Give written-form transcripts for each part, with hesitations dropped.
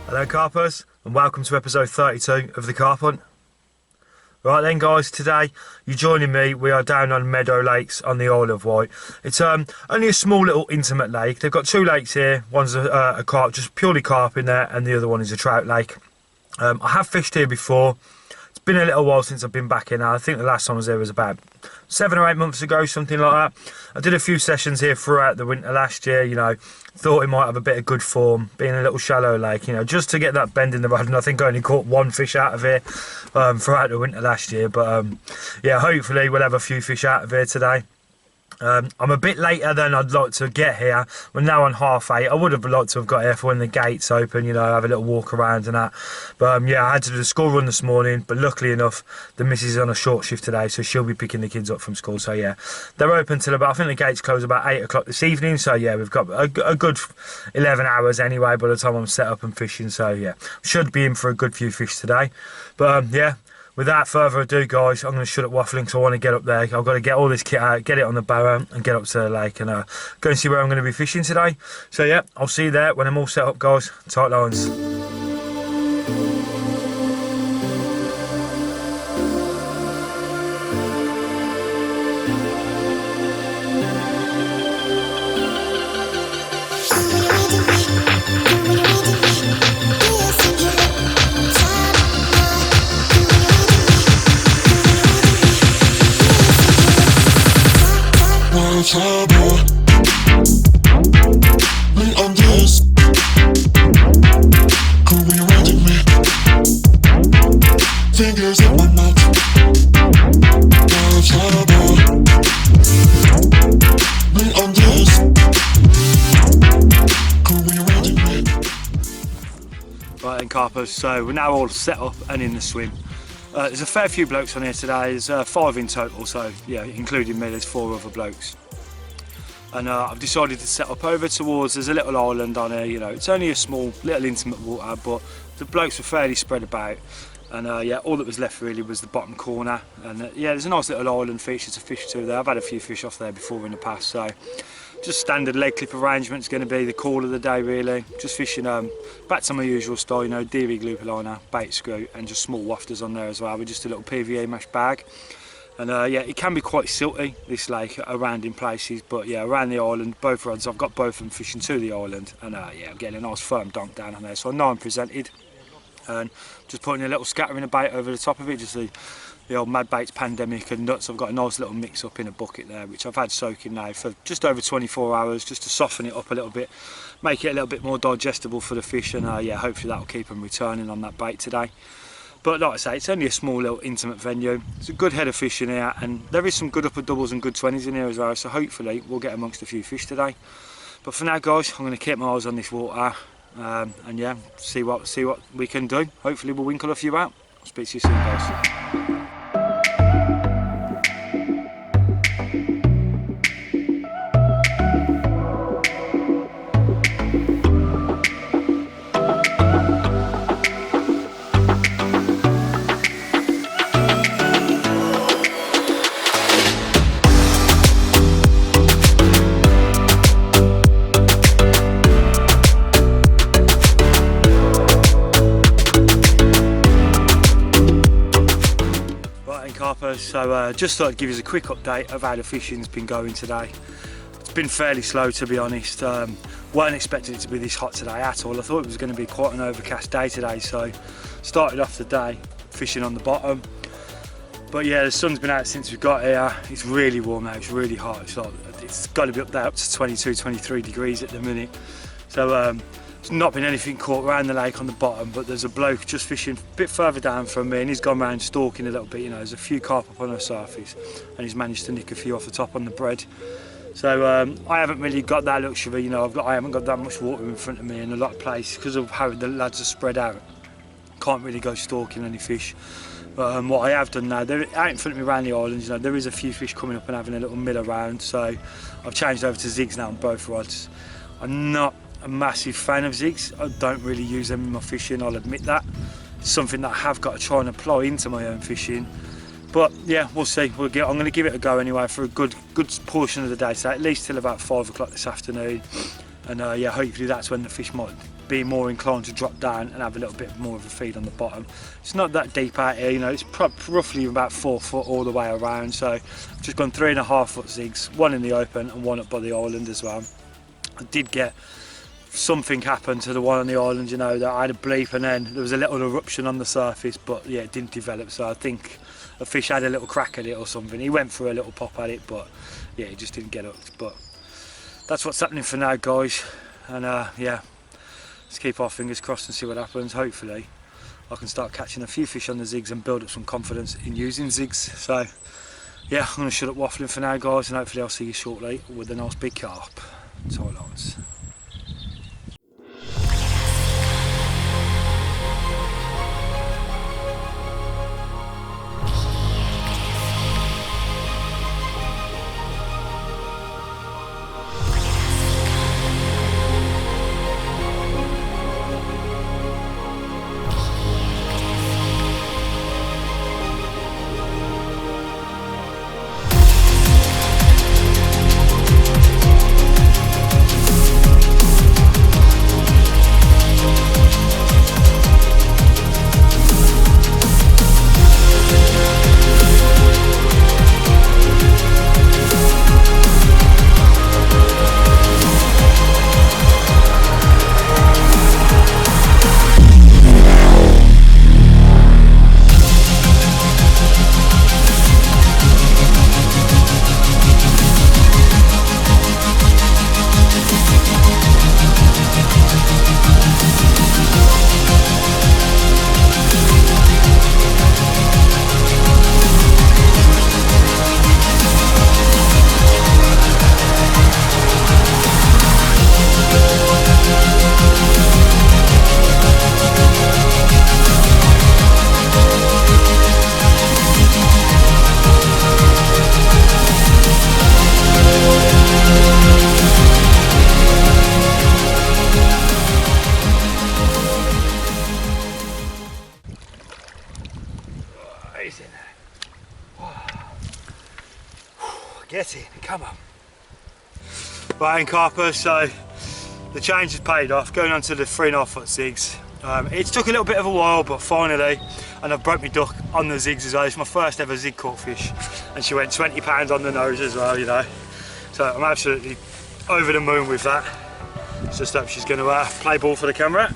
Hello carpers, and welcome to episode 32 of the Carp Hunt. Right then guys, today you're joining me. We are down on Meadow Lakes on the Isle of Wight. It's only a small little intimate lake. They've got two lakes here. One's a carp, just purely carp in there, and the other one is a trout lake. I have fished here before. It's been a little while since I've been back here now. I think the last time I was there was about 7 or 8 months ago, something like that. I did a few sessions here throughout the winter last year, you know, thought it might have a bit of good form, being a little shallow lake, you know, just to get that bend in the rod. And I think I only caught one fish out of here throughout the winter last year. But yeah, hopefully we'll have a few fish out of here today. I'm a bit later than I'd like to get here. We're now on 8:30. I would have liked to have got here for when the gates open, you know, have a little walk around and that. But yeah, I had to do the school run this morning, but luckily enough, the missus is on a short shift today, so she'll be picking the kids up from school. So yeah, they're open till about, I think the gates close about 8 o'clock this evening. So yeah, we've got a good 11 hours anyway by the time I'm set up and fishing. So yeah, should be in for a good few fish today. But yeah, without further ado guys, I'm going to shut up waffling because I want to get up there. I've got to get all this kit out, get it on the barrow and get up to the lake and go and see where I'm going to be fishing today. So yeah, I'll see you there when I'm all set up guys. Tight lines. Fingers in my mouth. Right then carpers, so we're now all set up and in the swim. There's a fair few blokes on here today. There's 5 in total, so yeah, including me, there's 4 other blokes. And I've decided to set up over towards, there's a little island on here, you know, it's only a small, little intimate water, but the blokes were fairly spread about. And yeah, all that was left really was the bottom corner. And yeah, there's a nice little island feature to fish to there. I've had a few fish off there before in the past, so just standard leg clip arrangement is going to be the call of the day really. Just fishing back to my usual style, you know, DV grouper liner, bait screw, and just small wafters on there as well with just a little PVA mesh bag. And yeah, it can be quite silty, this lake, around in places, but yeah, around the island, both rods, I've got both of them fishing to the island, and yeah, I'm getting a nice firm donk down on there, so I know I'm presented. And just putting a little scattering of bait over the top of it, just the old Mad Baits Pandemic and nuts. I've got a nice little mix up in a bucket there, which I've had soaking now for just over 24 hours, just to soften it up a little bit, make it a little bit more digestible for the fish, and yeah, hopefully that'll keep them returning on that bait today. But like I say, it's only a small little intimate venue. It's a good head of fish in here, and there is some good upper doubles and good 20s in here as well, so hopefully we'll get amongst a few fish today. But for now guys, I'm going to keep my eyes on this water, and yeah, see what we can do. Hopefully we'll winkle a few out. I'll speak to you soon guys. carpers. So just thought I'd give you a quick update of how the fishing's been going today. It's been fairly slow, to be honest. Weren't expecting it to be this hot today at all. I thought it was going to be quite an overcast day today, so started off the day fishing on the bottom. But yeah, the sun's been out since we got here. It's really warm now, it's really hot. It's got to be up there up to 22, 23 degrees at the minute. So there's not been anything caught around the lake on the bottom, but there's a bloke just fishing a bit further down from me, and he's gone around stalking a little bit. You know, there's a few carp up on the surface, and he's managed to nick a few off the top on the bread. So I haven't really got that luxury, you know, I haven't got that much water in front of me in a lot of places because of how the lads are spread out. Can't really go stalking any fish. But what I have done now, out in front of me around the islands, you know, there is a few fish coming up and having a little mill around, so I've changed over to zigs now on both rods. I'm not a massive fan of zigs. I don't really use them in my fishing, I'll admit that. It's something that I have got to try and apply into my own fishing. But yeah, we'll see. I'm going to give it a go anyway for a good portion of the day, so at least till about 5 o'clock this afternoon. And yeah, hopefully that's when the fish might be more inclined to drop down and have a little bit more of a feed on the bottom. It's not that deep out here, you know, it's roughly about 4 foot all the way around. So I've just gone 3.5 foot zigs, one in the open and one up by the island as well. I did get something happen to the one on the island, you know, that I had a bleep and then there was a little eruption on the surface, but yeah, it didn't develop. So I think a fish had a little crack at it or something. He went for a little pop at it, but yeah, he just didn't get up. But that's what's happening for now, guys. And yeah, let's keep our fingers crossed and see what happens. Hopefully I can start catching a few fish on the zigs and build up some confidence in using zigs. So yeah, I'm going to shut up waffling for now, guys, and hopefully I'll see you shortly with a nice big carp. Tie lines. Get in, come on. Right, carpers, so the change has paid off, going on to the 3.5 foot zigs. It took a little bit of a while, but finally, and I've broke my duck on the zigs as well. It's my first ever zig caught fish, and she went 20 pounds on the nose as well, you know. So I'm absolutely over the moon with that. Just hope she's going to play ball for the camera.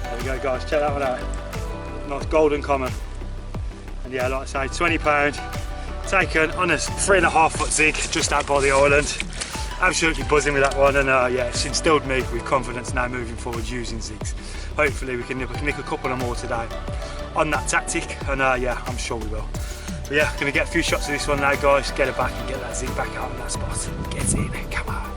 There we go, guys, check that one out. Nice golden common. And yeah, like I say, £20. Taken on a 3.5 foot zig just out by the island. Absolutely buzzing with that one, and yeah, it's instilled me with confidence now moving forward using zigs. Hopefully we can nick a couple of more today on that tactic, and yeah, I'm sure we will. But yeah, gonna get a few shots of this one now, guys, get it back and get that zig back out on that spot. Get in, come on.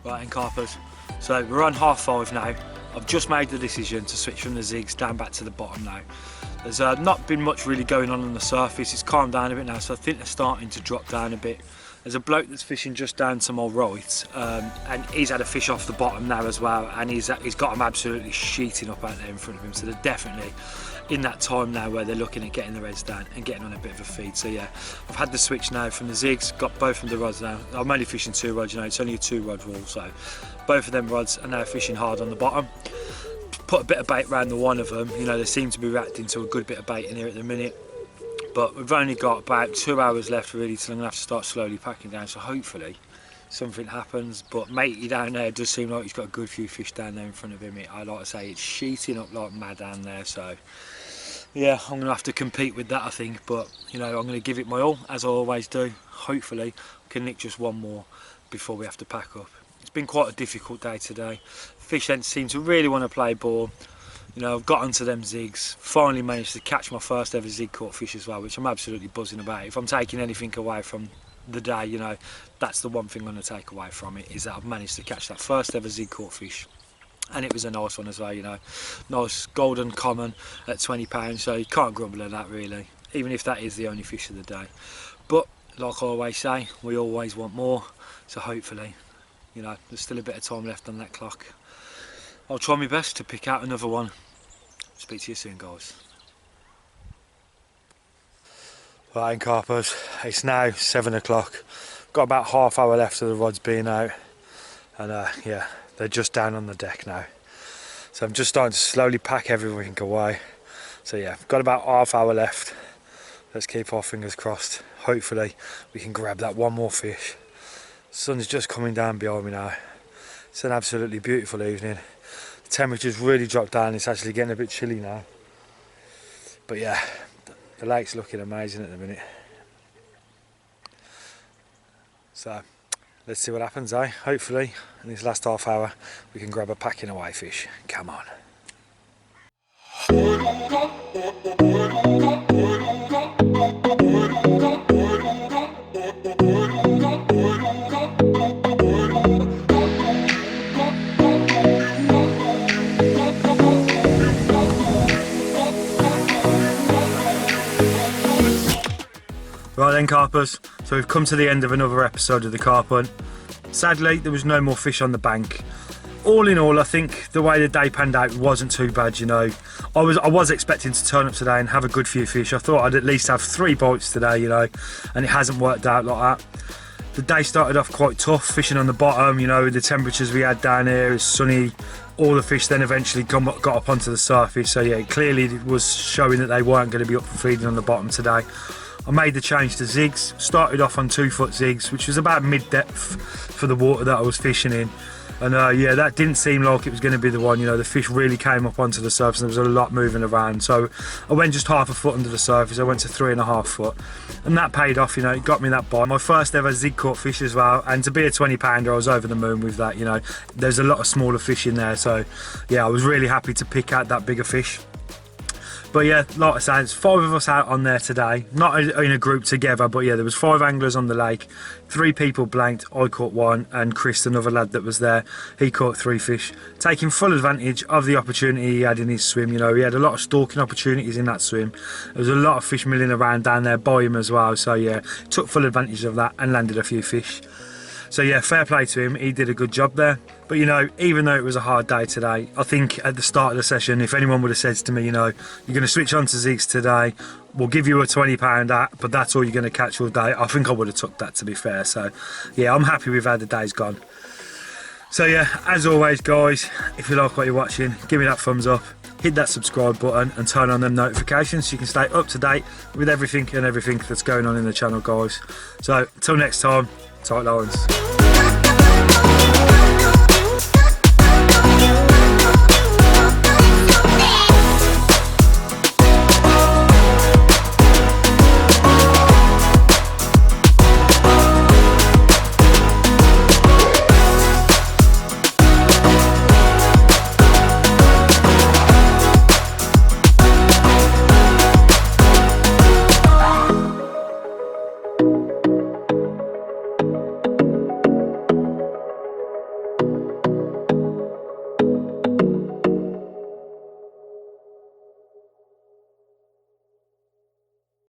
Right, and carpers. So we're on 5:30 now. I've just made the decision to switch from the zigs down back to the bottom now. There's not been much really going on the surface. It's calmed down a bit now, so I think they're starting to drop down a bit. There's a bloke that's fishing just down to my right, and he's had a fish off the bottom now as well, and he's got them absolutely sheeting up out there in front of him. So they're definitely in that time now where they're looking at getting the reds down and getting on a bit of a feed. So yeah, I've had the switch now from the zigs, got both of the rods now. I'm only fishing 2 rods, you know, it's only a 2 rod rule, so both of them rods are now fishing hard on the bottom. Put a bit of bait around the one of them, you know, they seem to be reacting to a good bit of bait in here at the minute. But we've only got about 2 hours left really till I'm going to have to start slowly packing down, so hopefully something happens. But matey down there does seem like he's got a good few fish down there in front of him. I like to say it's sheeting up like mad down there, so yeah, I'm going to have to compete with that I think. But you know, I'm going to give it my all as I always do. Hopefully I can nick just one more before we have to pack up. It's been quite a difficult day today. Fish don't seem to really want to play ball. You know, I've got onto them zigs, finally managed to catch my first ever zig caught fish as well, which I'm absolutely buzzing about. If I'm taking anything away from the day, you know, that's the one thing I'm going to take away from it, is that I've managed to catch that first ever zig caught fish. And it was a nice one as well, you know, nice golden common at £20, so you can't grumble at that really, even if that is the only fish of the day. But like I always say, we always want more, so hopefully, you know, there's still a bit of time left on that clock. I'll try my best to pick out another one. Speak to you soon, guys. Right, carpers, it's now 7 o'clock. Got about half hour left of the rods being out, and yeah, they're just down on the deck now. So I'm just starting to slowly pack everything away. So yeah, got about half hour left. Let's keep our fingers crossed. Hopefully we can grab that one more fish. The sun's just coming down behind me now. It's an absolutely beautiful evening. The temperature's really dropped down, it's actually getting a bit chilly now. But yeah, the lake's looking amazing at the minute. So let's see what happens, eh? Hopefully in this last half hour we can grab a packing away fish. Come on. Right then, carpers, so we've come to the end of another episode of the Carp Hunt. Sadly, there was no more fish on the bank. All in all, I think the way the day panned out wasn't too bad, you know. I was expecting to turn up today and have a good few fish. I thought I'd at least have 3 bites today, you know, and it hasn't worked out like that. The day started off quite tough, fishing on the bottom, you know, the temperatures we had down here, it's sunny. All the fish then eventually got up onto the surface, so yeah, clearly it was showing that they weren't going to be up for feeding on the bottom today. I made the change to zigs, started off on 2-foot zigs, which was about mid-depth for the water that I was fishing in. And yeah, that didn't seem like it was going to be the one, you know, the fish really came up onto the surface and there was a lot moving around. So I went just half a foot under the surface, I went to 3.5 foot. And that paid off, you know, it got me that bite. My first ever zig caught fish as well, and to be a 20-pounder, I was over the moon with that, you know. There's a lot of smaller fish in there, so yeah, I was really happy to pick out that bigger fish. But yeah, like I say, there's 5 of us out on there today, not in a group together, but yeah, there was 5 anglers on the lake, 3 people blanked, I caught 1, and Chris, another lad that was there, he caught 3 fish, taking full advantage of the opportunity he had in his swim. You know, he had a lot of stalking opportunities in that swim. There was a lot of fish milling around down there by him as well, so yeah, took full advantage of that and landed a few fish. So yeah, fair play to him, he did a good job there. But you know, even though it was a hard day today, I think at the start of the session, if anyone would have said to me, you know, you're going to switch on to zigs today, we'll give you a 20-pounder, but that's all you're going to catch all day, I think I would have took that, to be fair. So yeah, I'm happy with how the day's gone. So yeah, as always guys, if you like what you're watching, give me that thumbs up, hit that subscribe button and turn on them notifications so you can stay up to date with everything that's going on in the channel, guys. So until next time, tight lines.